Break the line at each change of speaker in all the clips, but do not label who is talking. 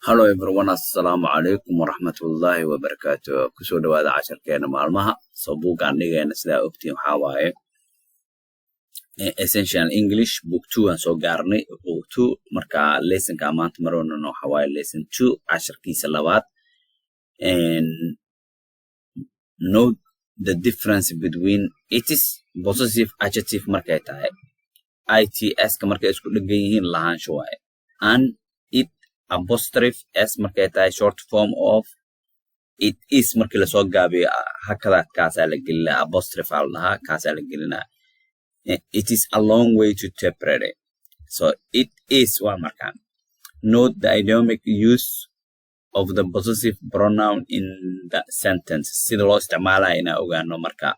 Hello everyone, assalamu alaikum wa rahmatullahi wa barakatuh. Kusoo dhawaada casharkeena maalmaha. So buugaan dhigayna sidaa ogtiin waxaa waaye Essential English Book 2 aan soo gaarnay. Book 2 marka lessonka maanta maroonana waxaa waaye lesson 2 casharkiisa labaad. And note the difference between it is possessive adjective markay tahay. ITS ka markay isku dhagan yihiin lahaansho waaye. And it apostrophe s markay tahay short form of it is markii la soo gaabiyo hakada kaasaa la gelinaa apostrophe aa lahaa kaasaa la gelinaa. It is a long way to separate it. So it is waa markaan. Note the idiomatic use of the possessive pronoun in the sentence. Sida loo isticmaalaya inaan ogaano marka.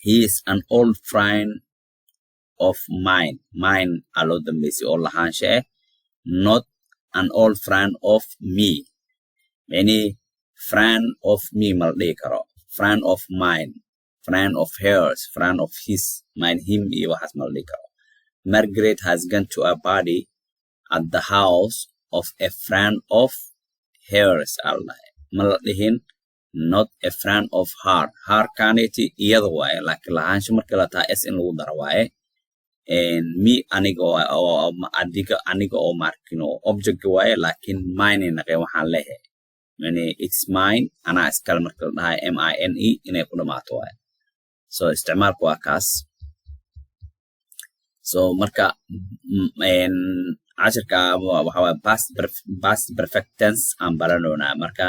He is an old friend of mine. Mine aa loo dambeysay oo lahaansho eh. Not an old friend of me. Any friend of me mal dhihi karo. Friend of mine. Friend of hers. Friend of his. Mine, him, iyo waxaas mal dhihi karo. Margaret has gone to a party at the house of a friend of hers. Mal dhihin not a friend of her. Her kaneti iyada waaye. Laakiin lahaansho marka la tahay s in lagu daro waaye. And me aniga oo markino object waaye laakiin mine inaqay waxaan leeyahay yani it's mine ana iskala marka la dhahay mine inay ku dhamaato waaye so isticmaalku waa kaas so marka casharka waxa waaye past perfect tense aan baranoonaa marka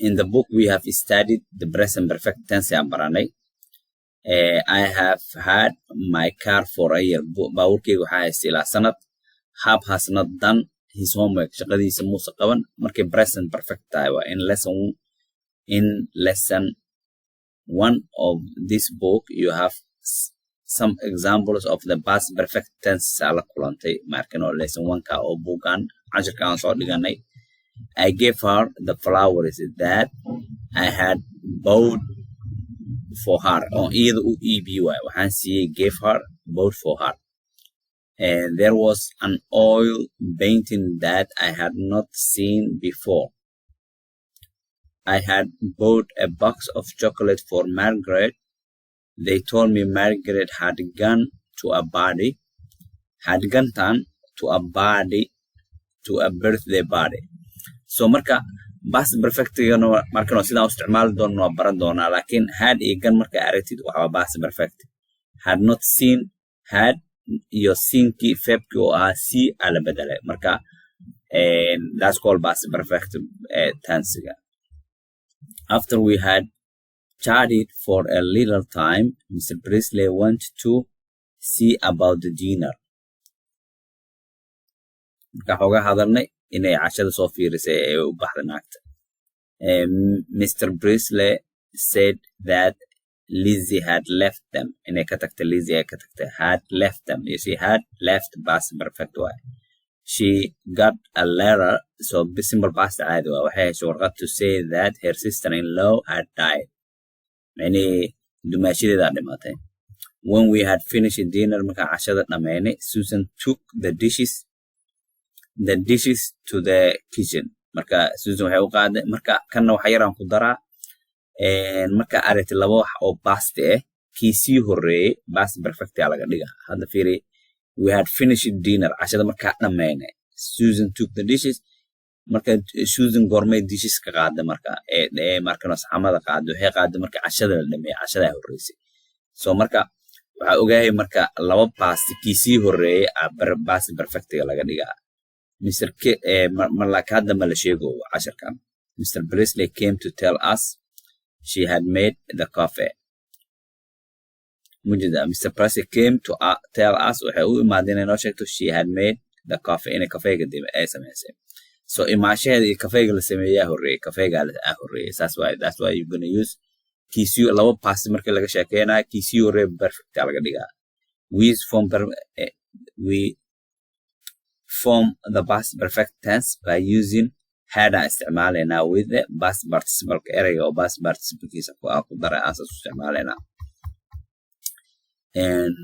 in the book we have studied the present perfect tense aan baranay. I have had my car for a year. Bawrkeygu waxaa haystay ilaa sanad. Hab has not done his homework. Shaqadiisa muusa qaban. Markay present perfect tahay waa in lesson 1 of this book you have some examples of the past perfect tense ala kulantay. Markan oo lesson 1 ka oo buugaan casharka aan soo dhiganay. I gave her the flowers that I had bought for her on either EBY waxaan siiyay gave her bought for her and there was an oil painting that I had not seen before. I had bought a box of chocolate for Margaret. They told me Margaret had gone to a birthday to a birthday party. So marka past perfect markano sidaan u isticmaali doono waa baran doonaa laakiin had iyo gan marka aragtid waxa waa past perfect. Had not seen had iyo seenkii verbkii oo ahaa see aa la bedelay marka that's called past perfect tense. After we had chatted for a little time, Mr. Priestley went to see about the dinner. Marka xoogaa hadalnay inay cashada soo fiirisay ee u baxday naagta. Mr. Priestley said that Lizzie had left them. Inay ka tagtay Lizzie ay ka tagtay had left them. You see had left past perfect way. She got a letter so simple past caadi waa waxay heshay warqad to say that her sister-in-law had died. Yani dumaashadeeda dhimatay. When we had finished dinner marka cashada dhamaynay Susan took the dishes to the kitchen. Marka Susan waxay u qaaday marka kana waxa yaraan ku daraa marka aragti laba wax oo past kii sii horeeyay past perfect aa laga dhigaa. Hadda fiiri we had finished dinner cashada marka dhamaynay Susan took the dishes marka Susan gourmet dishes ka qaaday marka markana saxamada qaaday waxay qaaday marka cashada la dhameeyay cashada ay horeysay. So marka waxa ogahay marka laba past kii sii horeeyay past perfect laga dhigaa. Mr. Malakada Malashego Asharkan. Mr. Priestley came to tell us she had made the coffee. Mr. Priestley came to tell us she had made the coffee in a cafe. So imagine the cafe that's why you're gonna use Kisu lower past market like Shakena, Kisu perfect alagadiga. We form the past perfect tense by using had استعمالنا with the past participle area or past participle كيسا كو دارا أساس استعمالنا and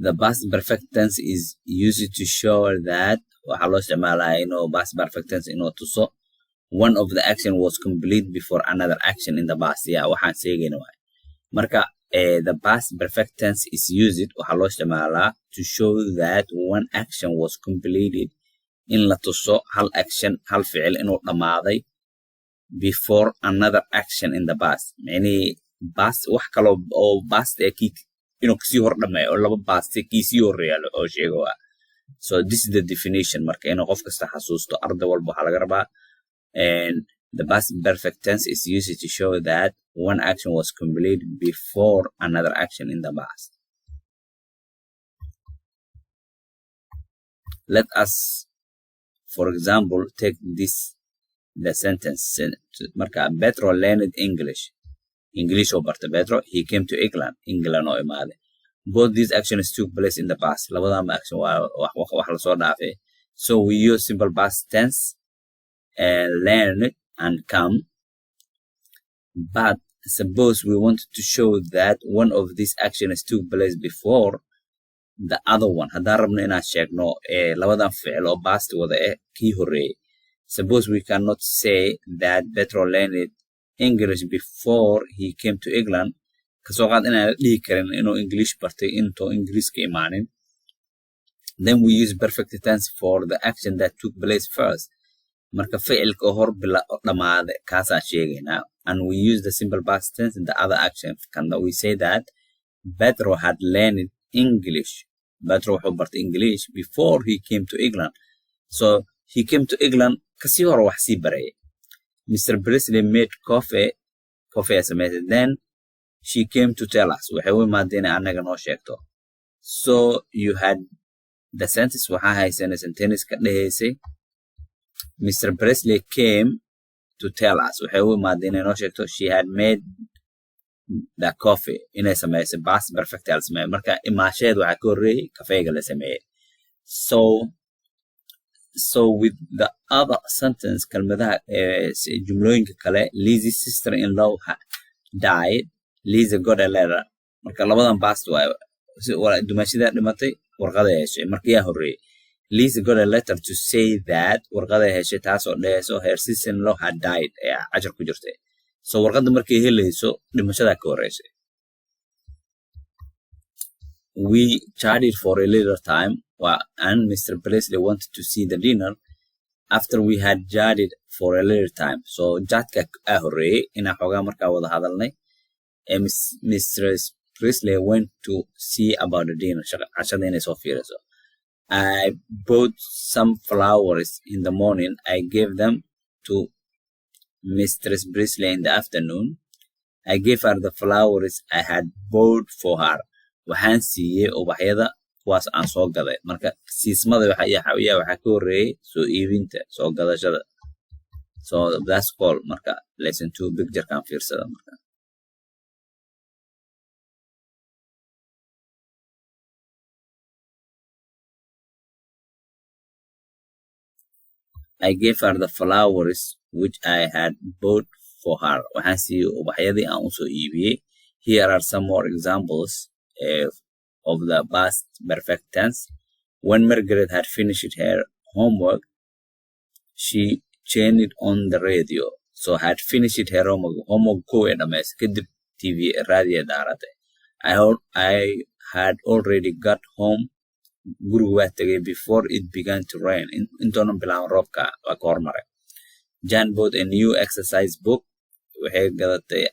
The past perfect tense is used to show that waxaa loo isticmaalaa inuu past perfect tense inuu tuso one of the action was complete before another action in the past. Yeah, waxaan sheegayna waay. Marka the past perfect tense is used waxaa loo isticmaalaa to show that one action was completed in la tuso hal action hal ficil inuu dhamaaday before another action in the past. Yani past wax kale oo past inuu kasii hor dhameeyo oo laba past kiisii horeeya oo sheego waa. So this is the definition. Marka inuu qof kasta xasuusto arday walba waxaa laga rabaa and the past perfect tense is used to show that one action was completed before another action in the past. Let us, for example, take the sentence. Marka Petro learned English oo barta Petro. He came to England oo imaade. Both these actions took place in the past. Labadama action wax la soo dhaafay. So we use simple past tense and learn and come. But suppose we want to show that one of these actions took place before the other one. Haddaan rabno inaan sheegno labadan ficil oo past wada kii horeeyay. Suppose we cannot say that Petro learned English before he came to England. Kasoo qaad inaan dhihi karin inuu English bartay intuu Ingiriiska imaanin. Then we use perfect tense for the action that took place first. Marka ficilka hor dhamaade kaasaan sheegaynaa. And we use the simple past tense in the other action. We say that Petro had learned English. Petro wuxuu bartay English before he came to England. So he came to England kasii hor wax sii barayay. Mr. Presley made coffee as a method. Then she came to tell us. Waxay u imaadeen anaga noo sheegto. So you had the sentence waxaa haysan sentence ka dhahaysay Mr. Presley came to tell us. Waxay u imaadeen noo sheegto she had made the coffee inay samaysay past perfect al sameeyay. Marka imaasheed waxaa ka horreeyay kafeega la sameeyay. So with the other sentence kalmadaha jumlooyinka kale Lizzie's sister-in-law died. Lizzie got a letter. Marka labadan past waa dumashada dhimatay warqada heshay. Marka yaa horreeyay Lizzie got a letter to say that warqada heshay taasoo dhahayso her sister-in-law had died ee cashar ku jirtay. So warqada markay helayso dhimashada ka horeysay. We chatted for a little time and Mr. Presley wanted to see the dinner after we had chatted for a little time. So chatka horreeyay inaan xoogaa markaa wada hadalnay. Mr. Presley went to see about the dinner. Cashada inay soo fiiriso. I bought some flowers in the morning. I gave them to Mistress Presley in the afternoon. I gave her the flowers I had bought for her. Waxaan siiyey ubaxyada kuwaas aan soo gaday. Marka siismada waxaa ka horreeyay soo iibinta soo gadashada. So that's called marka lesson 2 picture kan fiirsada marka. I gave her the flowers which I had bought for her. Waxaan siiyey ubaxyadii aan u soo iibiyey. Here are some more examples of the past perfect tense. When Margaret had finished her homework, she changed on the radio. So had finished her homework ko ee dhamays kadib TV radio daaratay. I had already got home. Guriga waa tagay before it began to rain. Intoonan bilaabin roobka waa ka hormaray. Jan bought a new exercise book. Waxay gadatay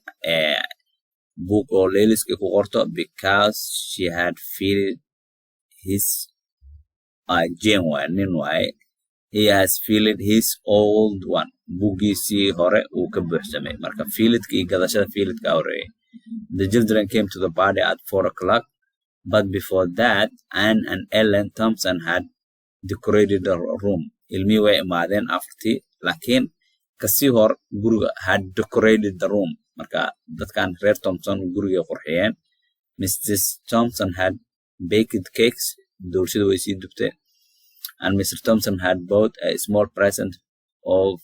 book oo leeliska ku qorto because she had filled his Jane waa nin waaye. He has filled his old one. Buugiisii hore uu ka buuxsamay. Marka fillidka iyo gadashada fillidka horeeyay. The children came to the party at 4 o'clock. But before that, Anne and Ellen Thompson had decorated the room. Ilmihii way imaadeen afartii, laakiin kasii hor guriga had decorated the room. Marka dadkan reer Thompson guriga qurxiyeen. Mrs. Thompson had baked cakes. Doorshada way sii dubtay. And Mr. Thompson had bought a small present of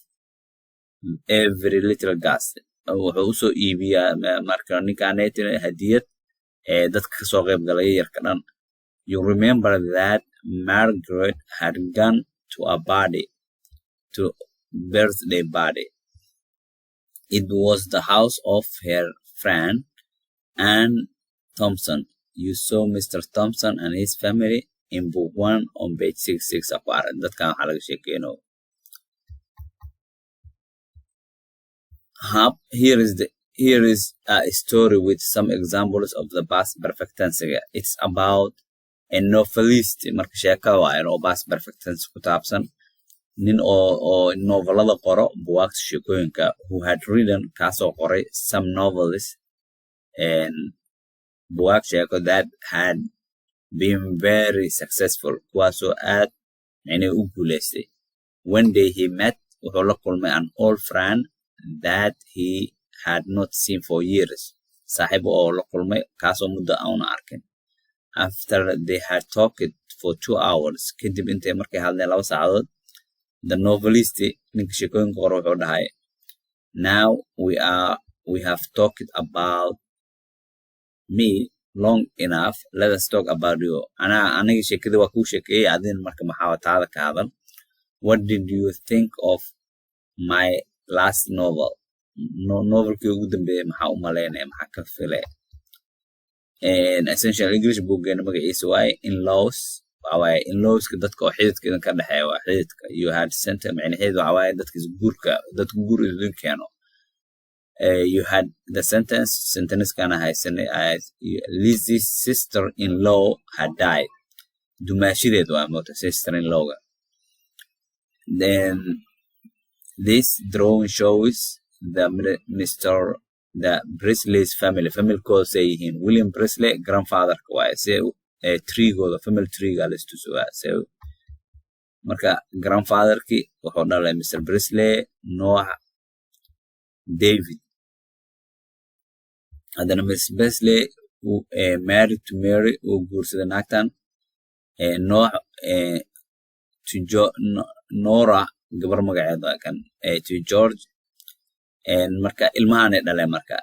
every little guest. Wuxuu u soo iibiyaa marka ninkaanaytina hadiyad dadka ka soo qayb galay yarka dhan You remember that Margaret had gone to a birthday party. It was the house of her friend Anne Thompson. You saw Mr. Thompson and his family in book 1 on page 66 apart. Dadkan waxaa laga sheekeyno. Here is a story with some examples of the past perfect tense. It's about a novelist. Marka sheeka waayo oo past perfect tense ku taabsan. Nin oo novelada qoro buugaagta sheekooyinka who had written kaasoo qoray some novels and buugaag sheeko that had been very successful kuwaasoo aad u guuleystay. One day he met wuxuu la kulmay an old friend that he had not seen for years. Saaxiib oo la kulmay kaasoo muddo aanu arkin. After they had talked for 2 hours, kadib intay markay hadleen 2 saacadood, the novelist ninka sheekooyinka qoro wuxuu dhahay, now we have talked about me long enough, let us talk about you. Aniga sheekada waa kuu sheekeeyey adin marka maxaa taada ka hadal. What did you think of my last novel? Novelkii ugu dambeeyay maxaa u maleynaya maxaa ka filay. And essential English bookgeena magaciisa waaye in-laws. Waaye in-lawska dadka oo xididka ka dhaxeeya waa xididka. You had sent macnaheedu waaye dadka guur idin keeno. You had the sentence kana haysanay as Lizzie's sister-in-law had died. Dumaashideed waa moota sister-in-law. Then this drawing shows the Brisley's family called saying William Brisley grandfather waaye say tree-gooda family tree-ga la istusugaa. So marka grandfather-ki wuxuu dhalay Mr. Brisley, Noah, David. Haddana Miss Brisley married to Mary uu guursaday naagtan. Noah to Nora gabar magaceed waa kan to George. Marka ilmahanay dhalay marka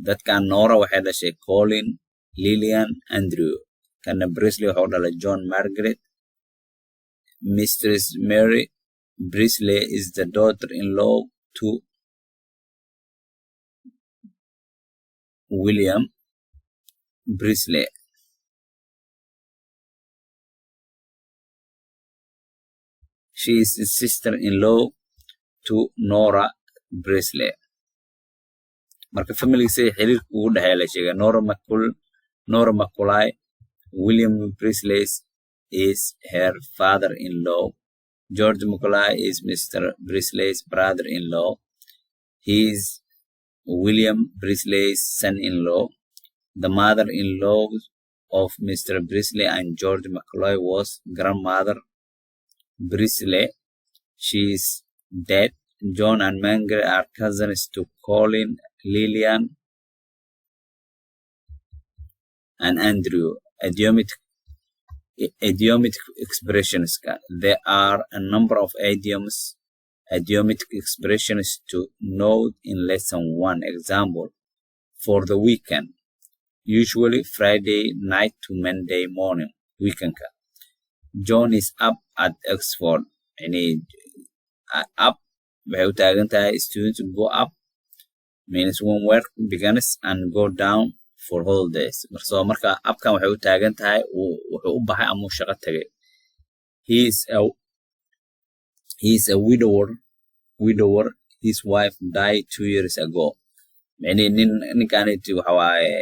dadkan Nora waxay dhashay Colin, Lillian, Andrew. Kana Brisley wuxuu dhalay John, Margaret. Mistress Mary Brisley is the daughter-in-law to William Brisley. She is the sister-in-law to Nora Brisley. Marka family say xiriirka ugu dhaxeeya la sheegay Nora Macaulay. William Brisley is her father-in-law. George Macaulay is Mr. Brisley's brother-in-law. He is William Brisley's son-in-law. The mother-in-law of Mr. Brisley and George Macaulay was grandmother Brisley. She is dead. John and Margaret are cousins to Colin, Lillian, and Andrew. Idiomatic expressions. There are a number of idiomatic expressions to note in lesson 1. Example, for the weekend, usually Friday night to Monday morning. Weekend. John is up at Oxford. Up waxay u taagan tahay students go up means when work begins and go down for holidays. So marka upkan waxay u taagan tahay wuxuu u baxay ama uu shaqo tagay. He is a widower. His wife died 2 years ago. Ninkaaniti waxa waaye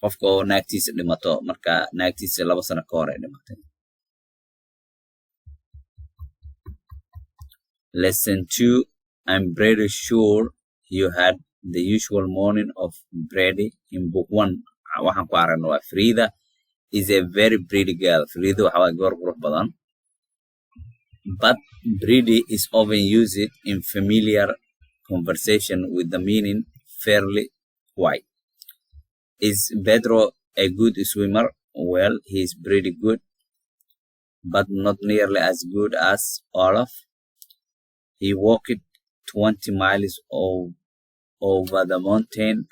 qofka oo naagtiisa dhimato marka naagtiisa 2 sano ka hor ay dhimatay. Lesson 2. I'm pretty sure you had the usual morning of Brady in book 1. Waxaan ku aragno waa Frida is a very pretty girl. Frida waxa waa gabar qurux badan. But Brady is often used in familiar conversation with the meaning fairly white. Is Pedro a good swimmer? Well, he is pretty good, but not nearly as good as Olaf. He walked 20 miles over the mountain.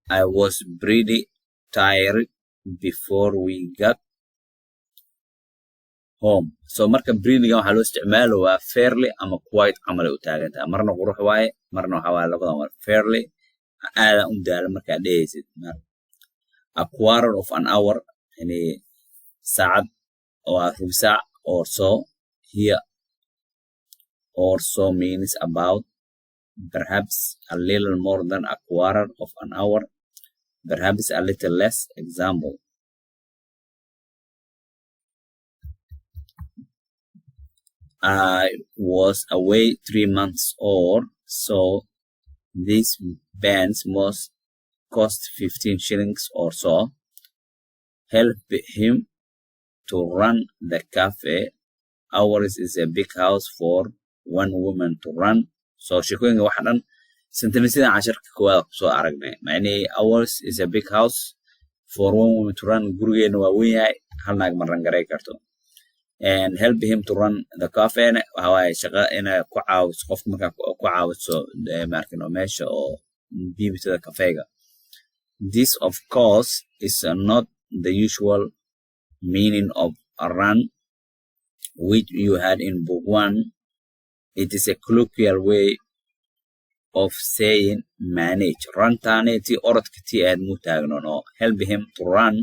I was pretty tired, before we got home. So marka breathing waxa loo isticmaalo waa fairly ama quite camal u taagantaa marna qurux waaye marna waxa waa labada mar fairly aada u daala marka dhaysid a quarter of an hour yani saacad or rubi saac or so here or so means about perhaps a little more than a quarter of an hour, perhaps a little less. Example, I was away 3 months or so. These bands must cost 15 shillings or so. Help him to run the cafe. Ours is a big house for one woman to run. So sheekooyinka waxa dhan sentencedan casharka koowaad soo aragnay macnii ours is a big house for one woman to run gurigeena waa weyn yahay hal naag ma ran garay karto and help him to run the cafe waxa waaye shaqa inay ku caawiso qofka markaa ku caawiso markino meesha oo biibtada kafeega. This of course is not the usual meaning of a run which you had in book 1. It is a colloquial way of saying manage. Run taneti orodka ti aad mu taagno no. Help him to run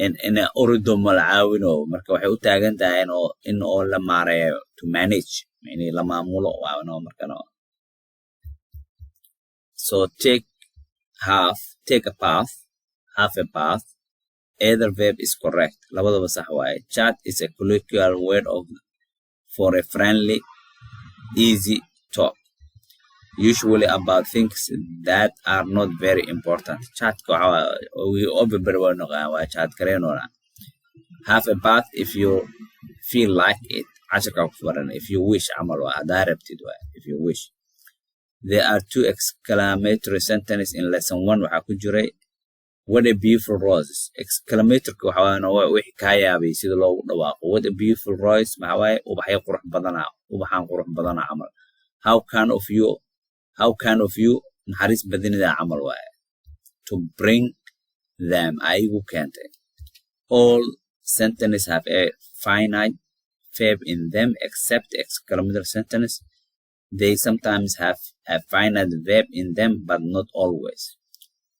in a ordo malcaawino marka waxay u taagan tahay in oo la maareeyo to manage yani la maamulo waano marka no. So take a path, half a path. Either verb is correct. Labadaba sax waaye. Chat is a colloquial word for a friendly easy talk, usually about things that are not very important. Chat we everybody will know chat karenona. Have a bath if you feel like it. If you wish, if you wish. There are 2 exclamatory sentences in lesson 1. What a beautiful rose. Exclamatory wixii ka yaabay sida loo dhawaaqo. What a beautiful rose maxaa waaye ubaxyo qurux badana camal. How kind of you naxariis badinida camal waaye. To bring them ayagu keentay. All sentences have a finite verb in them except exclamatory sentence. They sometimes have a finite verb in them but not always.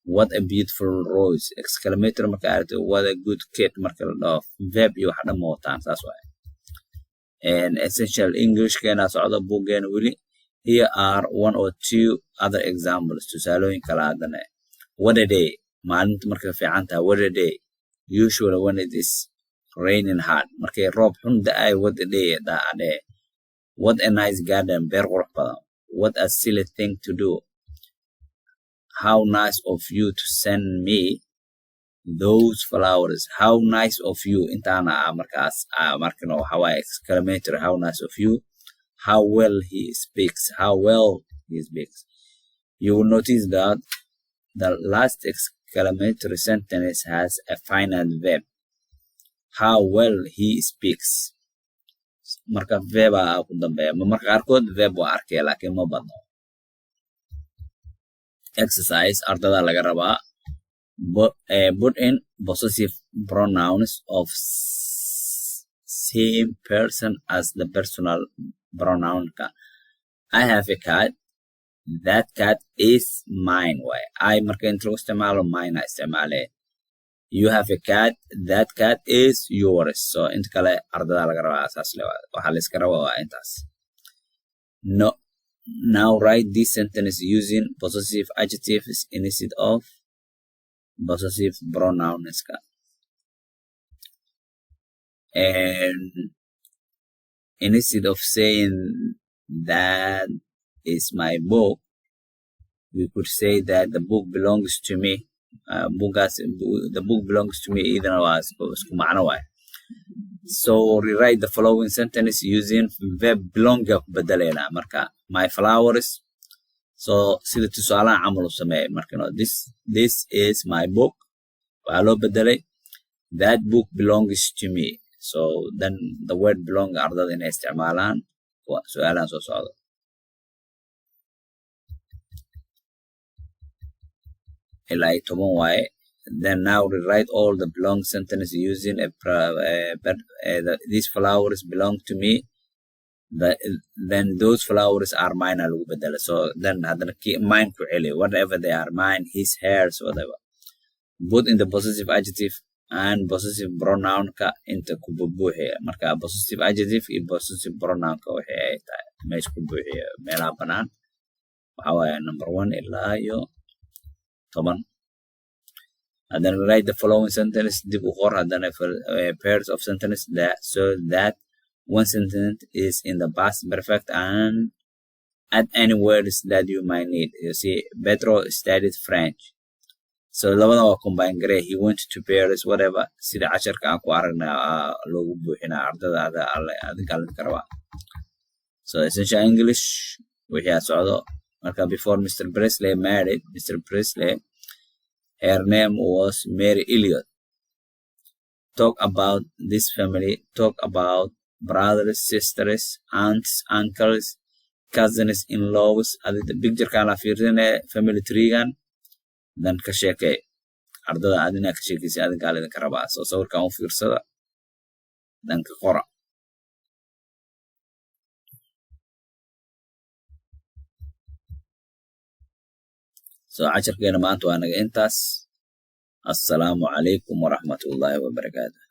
What a beautiful rose. Exclamatory marka aragto what a good kid marka la dhaho verb iyo wax dhan mootaan saas waaye. And essential English keena socda buuggeena weli. Here are 1 or 2 other examples. Tusaalooyin kala hadane. What a day. Maalinta marka fiican tahay what a day. Usually when it is raining hard. Markay roob xun da'ay what a day daade. What a nice garden. Beer qurux badan. What a silly thing to do. How nice of you to send me those flowers. How nice of you. Intana markano Hawaii exclamatory. How nice of you. How well he speaks. How well he speaks. You will notice that the last exclamatory sentence has a finite verb. How well he speaks. Marka verb ku dambeeya. Marka qaarkood verb waa arkay laakiin ma badno. Exercise ardada laga rabaa put in possessive pronouns of same person as the personal pronoun ka. I have a cat. That cat is mine. Why? I marka inta lagu isticmaalo mine isticmaale. You have a cat. That cat is yours. So inta kale ardada laga rabaa asaas leeyahay. Waxa la iska rabaa waa intaas. No. Now write this sentence using possessive adjectives instead of possessive pronouns. And instead of saying that is my book, we could say that the book belongs to me. The book belongs to me either was macno waay. So rewrite the following sentence using verb belong bedelena marka my flowers. So sida tusaalaha camal u sameey marka this is my book waa loo bedelay that book belongs to me. So then the word belong ardada inay isticmaalaan su'aalahan soo socda. Ilaa 10 waaye then now rewrite all the belong sentence using these flowers belong to me. Then those flowers are mine. So then mine whatever they are, mine, his, hers, whatever. Both in the possessive adjective and possessive pronoun ka inta ku bubuuxiya. Marka possessive adjective iyo possessive pronoun ka waxay ay tahay meesha ku buuxiya meelaha banaan. Waxaa waaye number 1 ilaa iyo 10. And then write the following sentence dib u qor haddana pairs of sentence so that one sentence is in the past perfect and add any words that you might need. You see, Petro studied French. So labada waa combine gare. He went to Paris, whatever. Sida casharka aan ku aragnaa loogu buuxinaa ardada adiga la karaba. So essential English wixii socdo. Marka before Mr. Presley married, Mr. Presley, her name was Mary Elliot. Talk about this family. Talk about brothers, sisters, aunts, uncles, cousins, in-laws. Adida picture kala fiirsane family tree gan. Dan ka sheekay ardada adina ka sheekaysi adiga la karaba. So sawirka u fiirsada dan ka qora. So casharkeena maanta waa naga intaas. Assalamu alaikum warahmatullahi wabarakatuh.